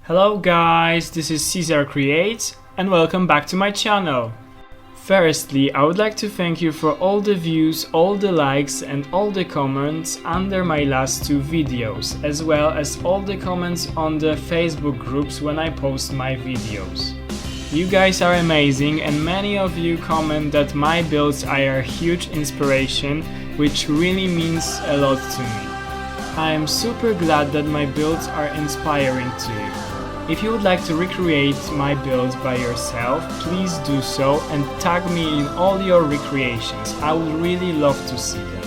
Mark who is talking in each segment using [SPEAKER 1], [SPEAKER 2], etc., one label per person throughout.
[SPEAKER 1] Hello guys, this is Caesar Creates and welcome back to my channel. Firstly, I would like to thank you for all the views, all the likes and all the comments under my last two videos, as well as all the comments on the Facebook groups when I post my videos. You guys are amazing and many of you comment that my builds are a huge inspiration, which really means a lot to me. I am super glad that my builds are inspiring to you. If you would like to recreate my builds by yourself, please do so and tag me in all your recreations. I would really love to see them.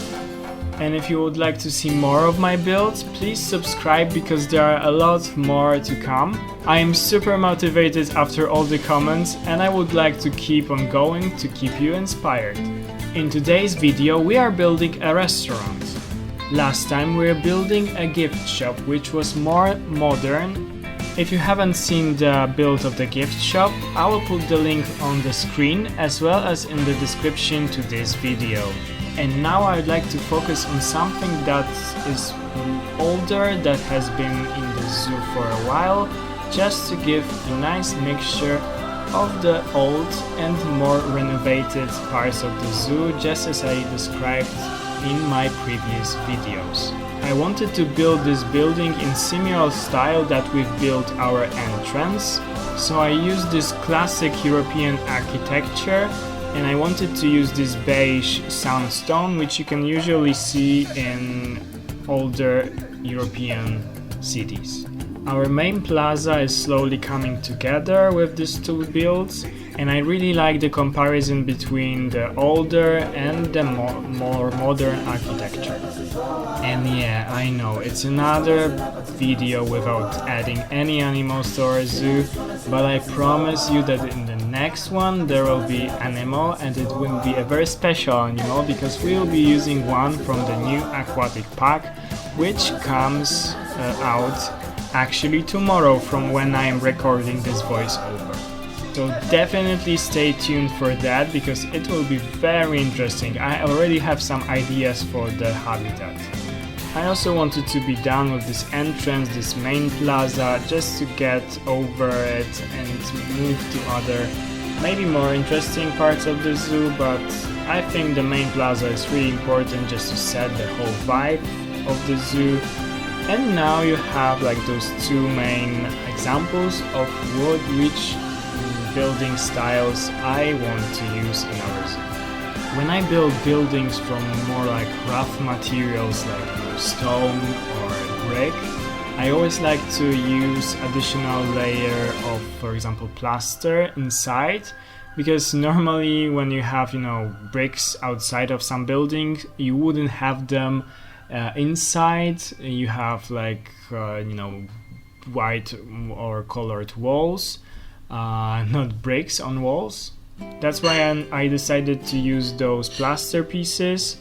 [SPEAKER 1] And if you would like to see more of my builds, please subscribe because there are a lot more to come. I am super motivated after all the comments and I would like to keep on going to keep you inspired. In today's video we are building a restaurant. Last time we were building a gift shop which was more modern. If you haven't seen the build of the gift shop, I will put the link on the screen as well as in the description to this video. And now I would like to focus on something that is older, that has been in the zoo for a while, just to give a nice mixture of the old and more renovated parts of the zoo, just as I described in my previous videos. I wanted to build this building in similar style that we've built our entrance, so I used this classic European architecture and I wanted to use this beige sandstone which you can usually see in older European cities. Our main plaza is slowly coming together with these two builds, and I really like the comparison between the older and the more modern architecture. And yeah, I know, it's another video without adding any animals to our zoo, but I promise you that in the next one there will be animal, and it will be a very special animal because we will be using one from the new Aquatic pack, which comes out actually tomorrow from when I am recording this voiceover. So definitely stay tuned for that because it will be very interesting. I already have some ideas for the habitat. I also wanted to be done with this entrance, this main plaza, just to get over it and move to other, maybe more interesting parts of the zoo, but I think the main plaza is really important just to set the whole vibe of the zoo. And now you have like those two main examples of which building styles I want to use in our zoo. When I build buildings from more like rough materials like stone or brick, I always like to use additional layer of, for example, plaster inside, because normally when you have, bricks outside of some building, you wouldn't have them inside. You have like white or colored walls, not bricks on walls. That's why I decided to use those plaster pieces,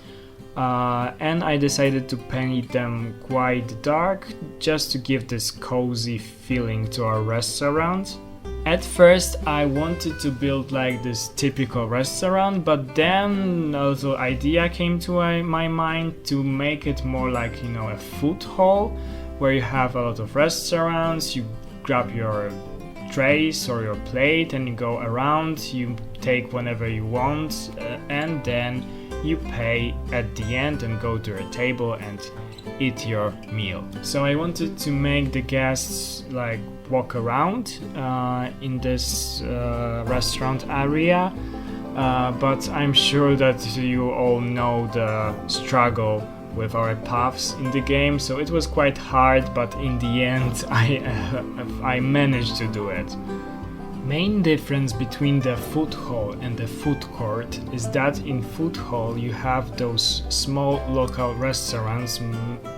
[SPEAKER 1] and I decided to paint them quite dark just to give this cozy feeling to our restaurant. At first I wanted to build like this typical restaurant, but then a little idea came to my mind to make it more like a food hall where you have a lot of restaurants. You grab your trays or your plate and you go around, you take whenever you want, and then you pay at the end and go to your table and eat your meal. So I wanted to make the guests like walk around in this restaurant area, but I'm sure that you all know the struggle with our paths in the game, so it was quite hard, but in the end I managed to do it. Main difference between the food hall and the food court is that in food hall you have those small local restaurants,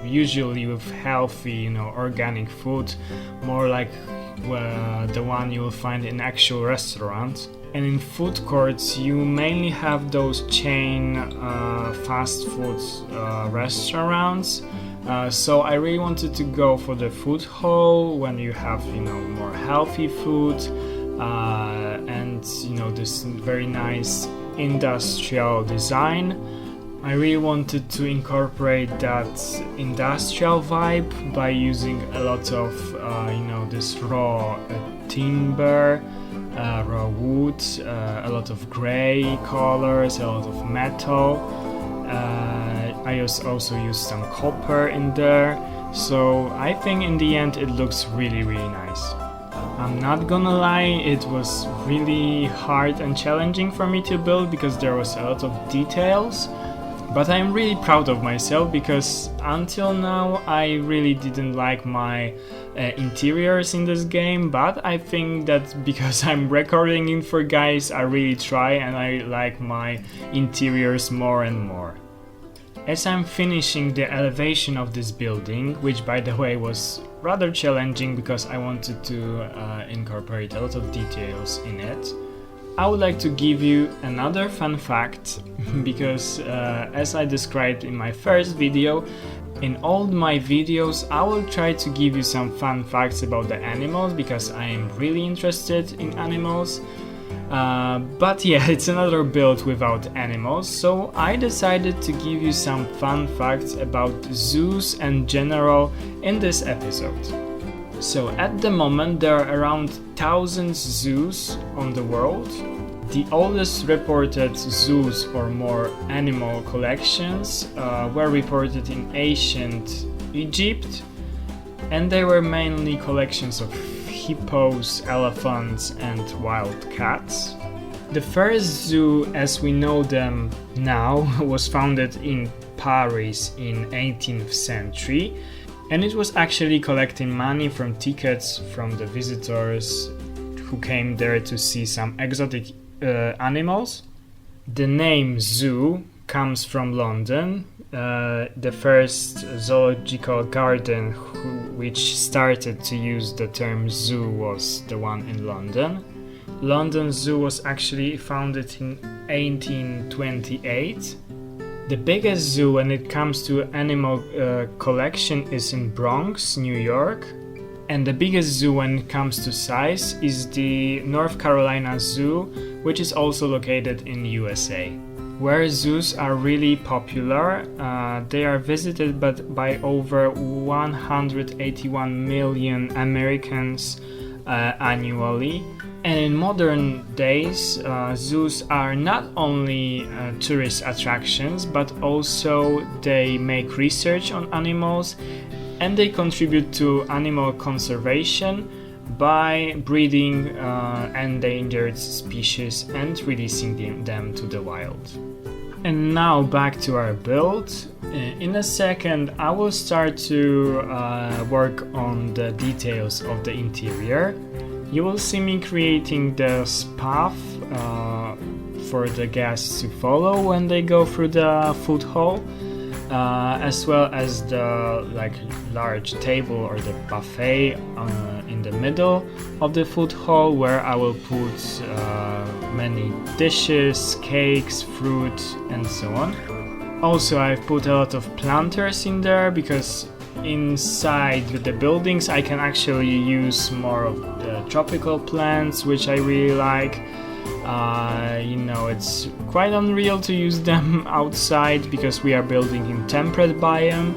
[SPEAKER 1] usually with healthy, organic food, more like the one you will find in actual restaurants. And in food courts you mainly have those chain fast food restaurants. So I really wanted to go for the food hall when you have more healthy food, and this very nice industrial design. I really wanted to incorporate that industrial vibe by using a lot of, this raw timber, raw wood, a lot of gray colors, a lot of metal. I also used some copper in there, so I think in the end it looks really nice. I'm not gonna lie, it was really hard and challenging for me to build because there was a lot of details, but I'm really proud of myself because until now I really didn't like my interiors in this game, but I think that because I'm recording it for guys, I really try and I like my interiors more and more. As I'm finishing the elevation of this building, which by the way was rather challenging because I wanted to incorporate a lot of details in it, I would like to give you another fun fact because as I described in my first video, in all my videos I will try to give you some fun facts about the animals because I am really interested in animals. But yeah, it's another build without animals, so I decided to give you some fun facts about zoos and general in this episode. So at the moment there are around 1,000 zoos on the world. The oldest reported zoos or more animal collections were reported in ancient Egypt, and they were mainly collections of hippos, elephants and wild cats. The first zoo as we know them now was founded in Paris in 18th century, and it was actually collecting money from tickets from the visitors who came there to see some exotic animals. The name zoo comes from London. The first zoological garden which started to use the term zoo was the one in London. London Zoo was actually founded in 1828. The biggest zoo when it comes to animal collection is in Bronx, New York. And the biggest zoo when it comes to size is the North Carolina Zoo, which is also located in USA. Where zoos are really popular, they are visited by over 181 million Americans annually. And in modern days, zoos are not only tourist attractions, but also they make research on animals and they contribute to animal conservation by breeding endangered species and releasing them to the wild. And now back to our build. In a second I will start to work on the details of the interior. You will see me creating this path for the guests to follow when they go through the food hall, as well as the large table or the buffet in the middle of the food hall where I will put many dishes, cakes, fruit and so on. Also I've put a lot of planters in there because inside the buildings I can actually use more of the tropical plants, which I really like. It's quite unreal to use them outside because we are building in temperate biome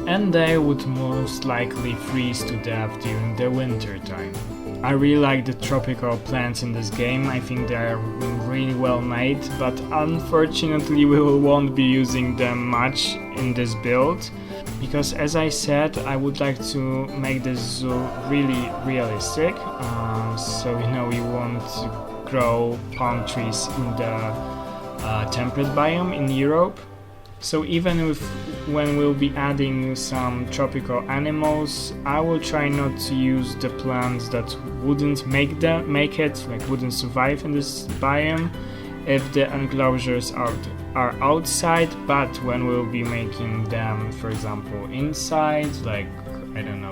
[SPEAKER 1] and they would most likely freeze to death during the winter time. I really like the tropical plants in this game. I think they are really well made, but unfortunately we won't be using them much in this build because, as I said, I would like to make this zoo really realistic. So we want to grow palm trees in the temperate biome in Europe. So even when we'll be adding some tropical animals, I will try not to use the plants that wouldn't make it, wouldn't survive in this biome if the enclosures are outside, but when we'll be making them, for example, inside,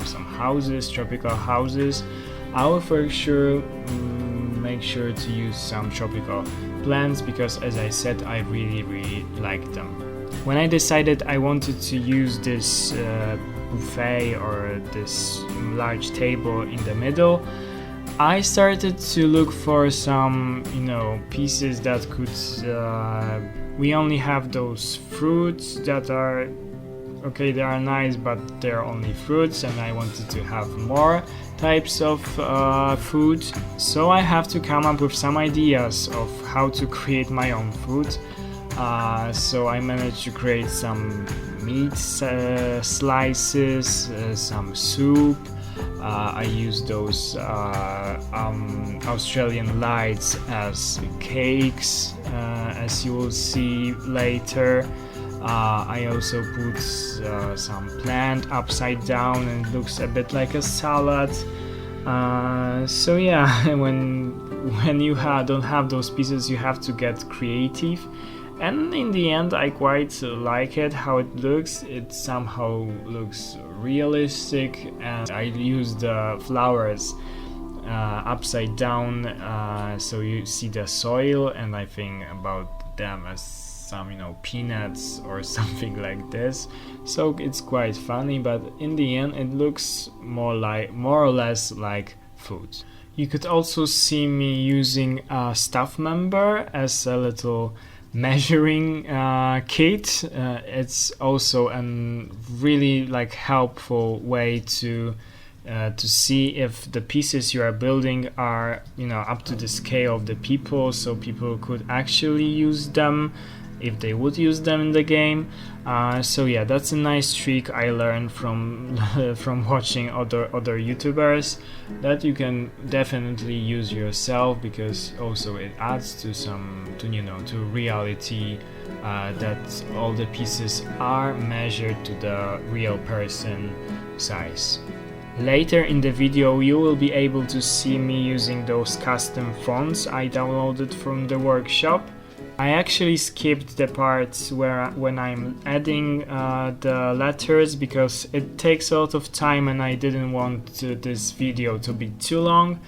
[SPEAKER 1] some houses, tropical houses, I will for sure make sure to use some tropical plants because, as I said, I really like them. When I decided I wanted to use this buffet or this large table in the middle, I started to look for some, pieces that could we only have those fruits that are okay, they are nice, but they're only fruits, and I wanted to have more types of food. So I have to come up with some ideas of how to create my own food. So I managed to create some meat slices, some soup. I use those Australian lights as cakes, as you will see later. I also put some plant upside down and it looks a bit like a salad. So yeah, when you don't have those pieces, you have to get creative. And in the end, I quite like it how it looks. It somehow looks realistic, and I use the flowers upside down, so you see the soil, and I think about them as some, peanuts or something like this. So it's quite funny, but in the end it looks more or less like food. You could also see me using a staff member as a little measuring kit. It's also a really helpful way to see if the pieces you are building are up to the scale of the people, so people could actually use them if they would use them in the game. So yeah, that's a nice trick I learned from from watching other YouTubers that you can definitely use yourself, because also it adds to to reality, that all the pieces are measured to the real person size. Later in the video you will be able to see me using those custom fonts I downloaded from the workshop. I actually skipped the parts when I'm adding the letters, because it takes a lot of time and I didn't want this video to be too long.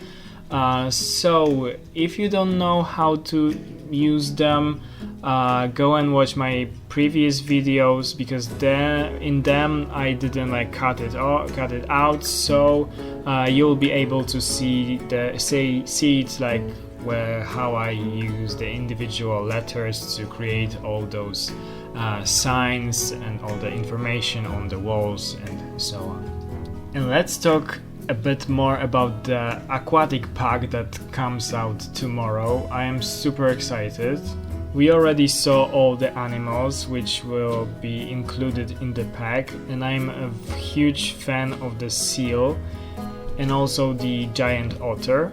[SPEAKER 1] So if you don't know how to use them, go and watch my previous videos, because in them I didn't cut it out, so you'll be able to see it how I use the individual letters to create all those signs and all the information on the walls and so on. And let's talk a bit more about the Aquatic pack that comes out tomorrow. I am super excited. We already saw all the animals which will be included in the pack, and I'm a huge fan of the seal and also the giant otter.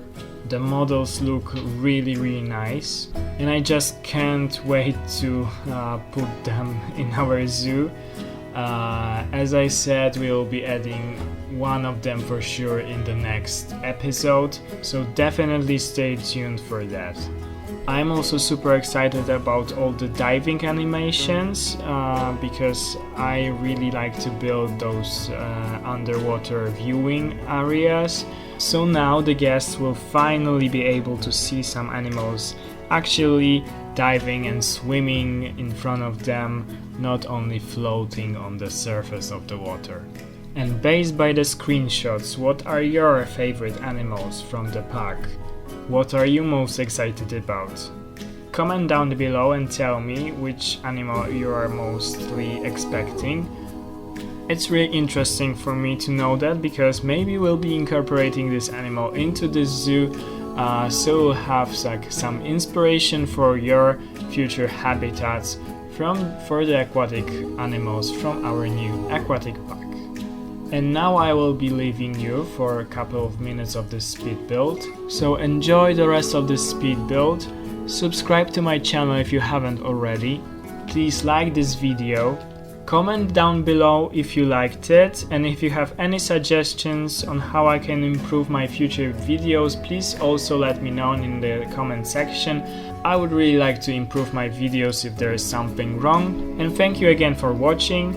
[SPEAKER 1] The models look really nice, and I just can't wait to put them in our zoo. As I said, we'll be adding one of them for sure in the next episode, so definitely stay tuned for that. I'm also super excited about all the diving animations, because I really like to build those underwater viewing areas. So now the guests will finally be able to see some animals actually diving and swimming in front of them, not only floating on the surface of the water. And based by the screenshots, what are your favorite animals from the pack? What are you most excited about? Comment down below and tell me which animal you are mostly expecting. It's really interesting for me to know that, because maybe we'll be incorporating this animal into the zoo, so we'll have some inspiration for your future habitats for the aquatic animals from our new aquatic pack. And now I will be leaving you for a couple of minutes of this speed build, so enjoy the rest of this speed build. Subscribe to my channel if you haven't already. Please like this video. Comment down below if you liked it, and if you have any suggestions on how I can improve my future videos, please also let me know in the comment section. I would really like to improve my videos if there is something wrong. And thank you again for watching,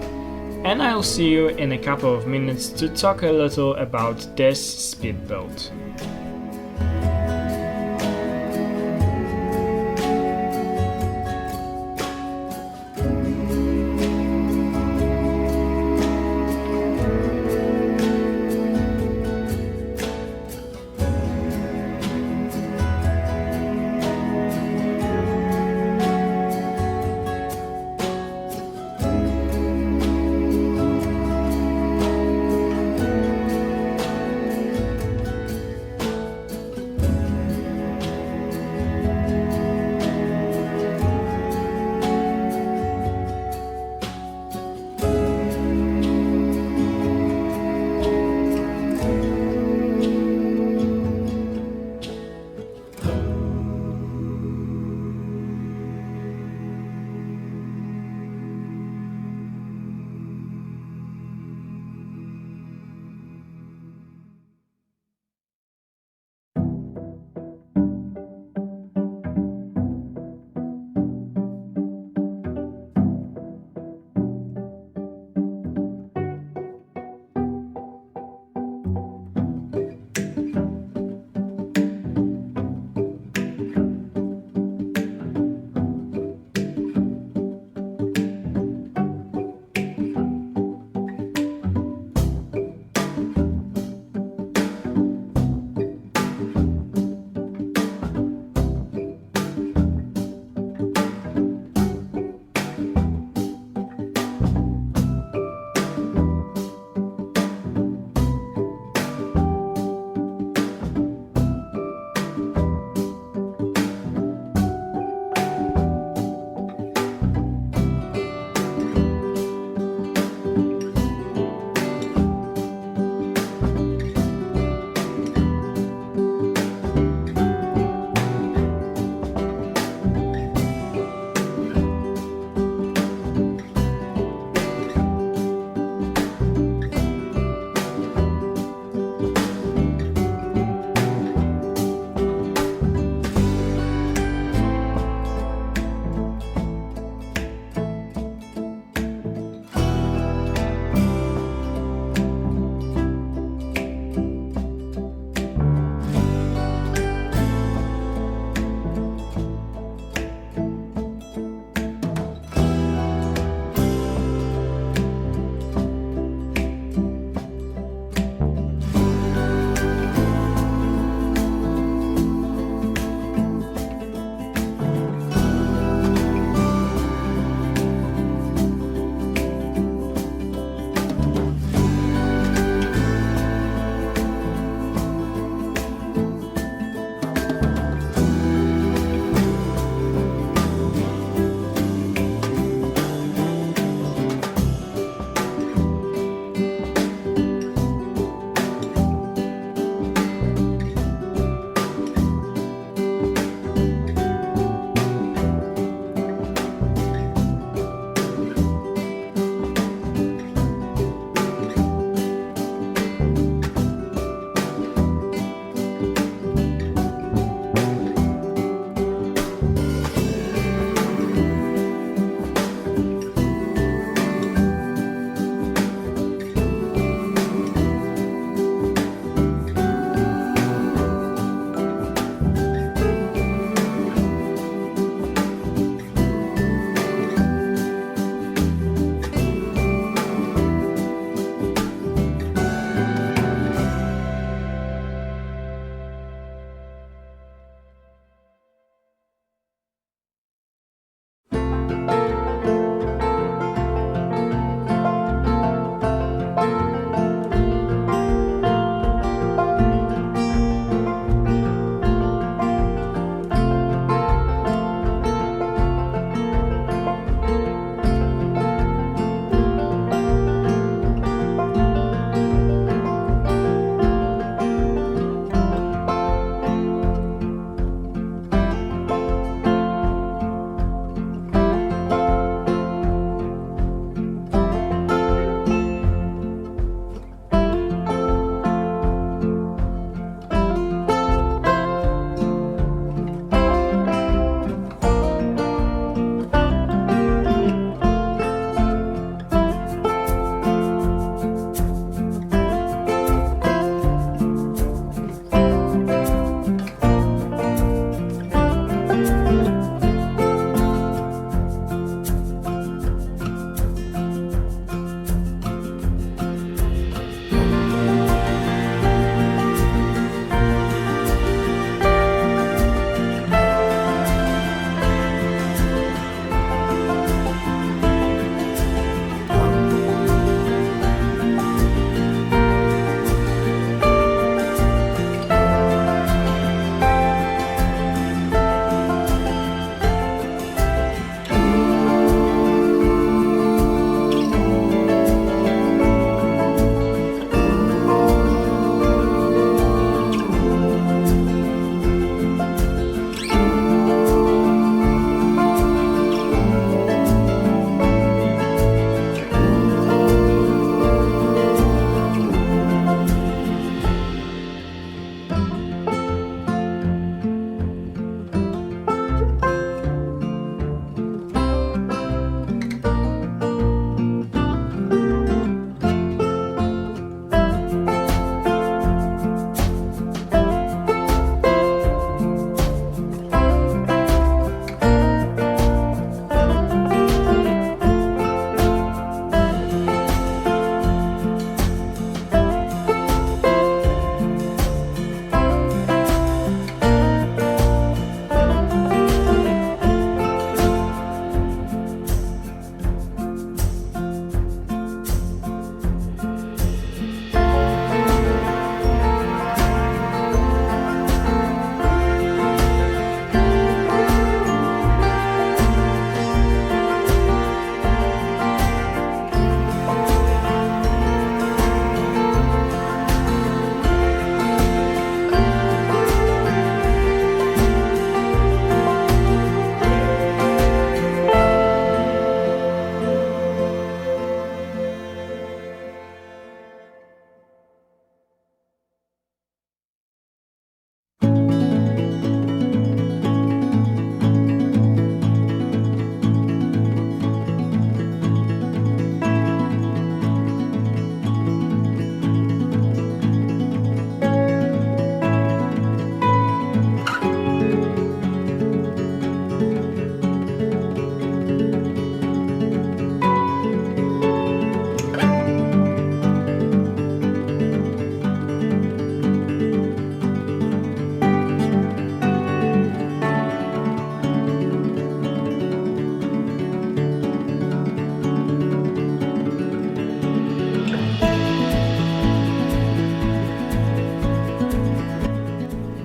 [SPEAKER 1] and I'll see you in a couple of minutes to talk a little about this speed build.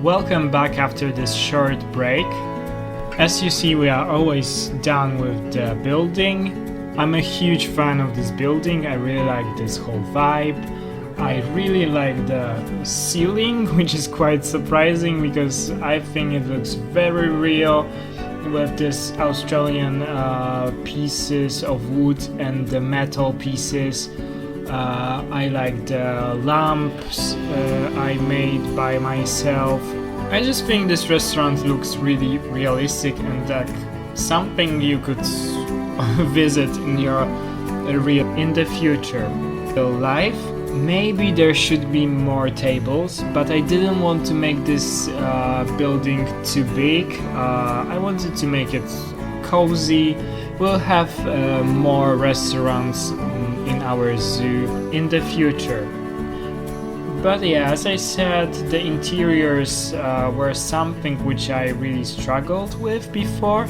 [SPEAKER 1] Welcome back after this short break. As you see, we are always done with the building. I'm a huge fan of this building. I really like this whole vibe. I really like the ceiling, which is quite surprising because I think it looks very real with this Australian pieces of wood and the metal pieces. I like the lamps I made by myself. I just think this restaurant looks really realistic and like something you could visit in your in the future. Real life, maybe there should be more tables, but I didn't want to make this building too big. I wanted to make it cozy. We'll have more restaurants in our zoo in the future. But yeah, as I said, the interiors were something which I really struggled with before,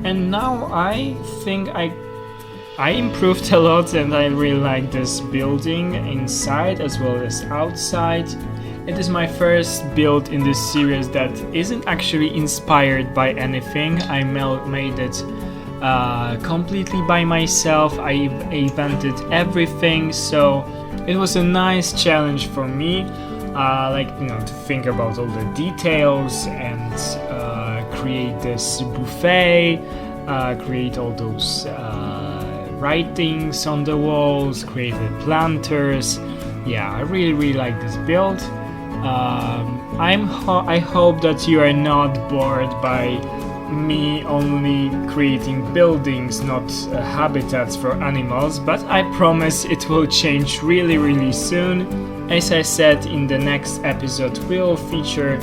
[SPEAKER 1] and now I think I improved a lot and I really like this building inside as well as outside. It is my first build in this series that isn't actually inspired by anything. I made it completely by myself. I invented everything, so it was a nice challenge for me, to think about all the details and create this buffet, create all those writings on the walls, create the planters. Yeah, I really like this build. I hope that you are not bored by me only creating buildings, not habitats for animals, but I promise it will change really soon. As I said, in the next episode we'll feature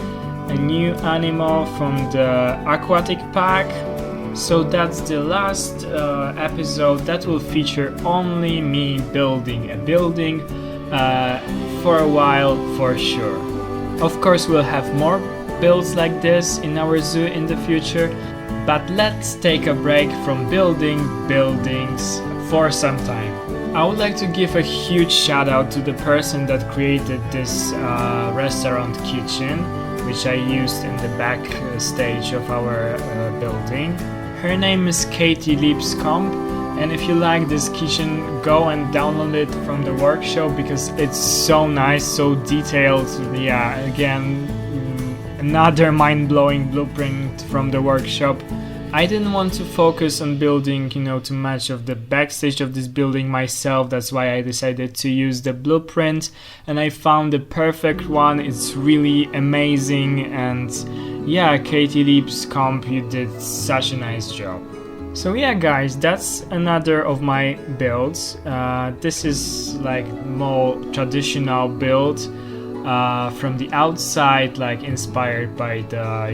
[SPEAKER 1] a new animal from the Aquatic pack. So that's the last episode that will feature only me building a building for a while, for sure. Of course, we'll have more builds like this in our zoo in the future, but let's take a break from building buildings for some time. I would like to give a huge shout out to the person that created this restaurant kitchen, which I used in the back stage of our building. Her name is Katie Lipscomb, and if you like this kitchen, go and download it from the workshop because it's so nice, so detailed. Yeah, again, another mind-blowing blueprint from the workshop. I didn't want to focus on building, too much of the backstage of this building myself. That's why I decided to use the blueprint, and I found the perfect one. It's really amazing, and yeah, Katie Lipscomb, you did such a nice job. So yeah, guys, that's another of my builds. This is like more traditional build. From the outside, like inspired by the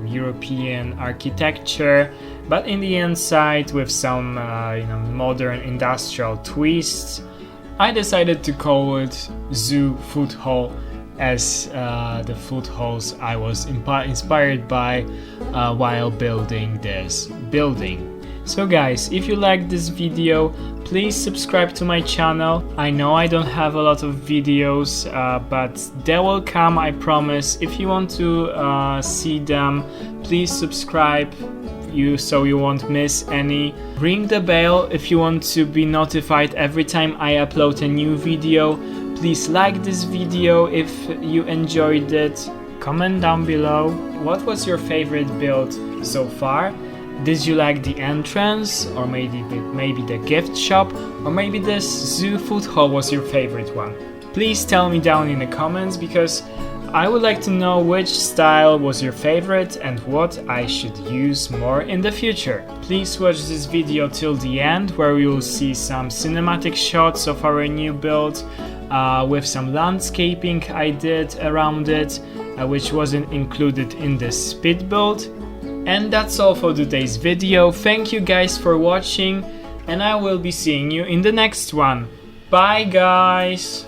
[SPEAKER 1] European architecture, but in the inside with some modern industrial twists. I decided to call it Zoo Food Hall, as the food halls I was inspired by while building this building. So guys, if you like this video, please subscribe to my channel. I know I don't have a lot of videos, but they will come, I promise. If you want to see them, please subscribe so you won't miss any. Ring the bell if you want to be notified every time I upload a new video. Please like this video if you enjoyed it. Comment down below what was your favorite build so far. Did you like the entrance, or maybe the gift shop, or maybe this zoo food hall was your favorite one? Please tell me down in the comments, because I would like to know which style was your favorite and what I should use more in the future. Please watch this video till the end, where we will see some cinematic shots of our new build with some landscaping I did around it, which wasn't included in the speed build. And that's all for today's video. Thank you guys for watching, and I will be seeing you in the next one. Bye guys!